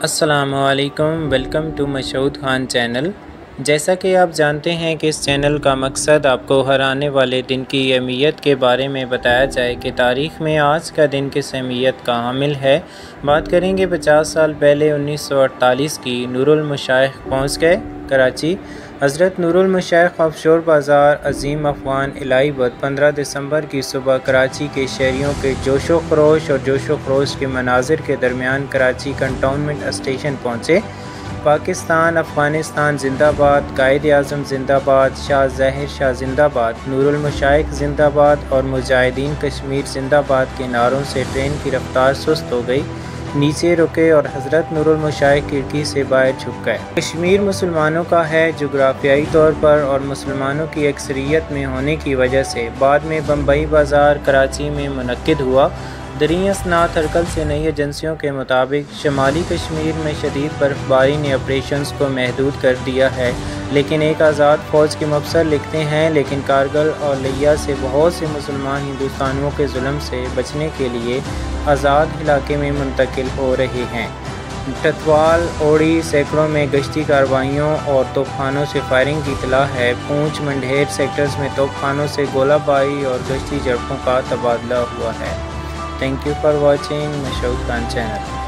السلام علیکم، welcome to Mashhood Khan channel. جیسا کہ آپ جانتے ہیں کہ اس چینل کا مقصد آپ کو ہر آنے والے دن کی اہمیت کے بارے میں بتایا جائے کہ تاریخ میں آج کا دن کس اہمیت کا حامل ہے۔ بات کریں گے 50 سال پہلے 1948 کی۔ نور المشائخ پہنچ گئے کراچی۔ حضرت نور المشائخ آف شور بازار عظیم افغان الہی بت 15 دسمبر کی صبح کراچی کے شہریوں کے جوش و خروش کے مناظر کے درمیان کراچی کنٹونمنٹ اسٹیشن پہنچے۔ پاکستان افغانستان زندہ باد، قائد اعظم زندہ باد، شاہ ظاہر شاہ زندہ باد، نور المشائخ زندہ باد اور مجاہدین کشمیر زندہ باد کے نعروں سے ٹرین کی رفتار سست ہو گئی، نیچے رکے اور حضرت نور المشائخ کھڑکی سے باہر جھک گئے۔ کشمیر مسلمانوں کا ہے جغرافیائی طور پر اور مسلمانوں کی اکثریت میں ہونے کی وجہ سے بعد میں بمبئی بازار کراچی میں منعقد ہوا۔ دریں اسناد ہرکل سے نئی ایجنسیوں کے مطابق شمالی کشمیر میں شدید برف باری نے آپریشنز کو محدود کر دیا ہے، لیکن ایک آزاد فوج کے مبصر لکھتے ہیں لیکن کارگل اور لیا سے بہت سے مسلمان ہندوستانیوں کے ظلم سے بچنے کے لیے آزاد علاقے میں منتقل ہو رہے ہیں۔ ٹتوال اوڑی سیکٹروں میں گشتی کارروائیوں اور توپخانوں سے فائرنگ کی اطلاع ہے۔ پونچھ منڈھیر سیکٹرز میں توپخانوں سے گولہ باری اور گشتی جھڑپوں کا تبادلہ ہوا ہے۔ Thank you for watching Mashhood Khan channel.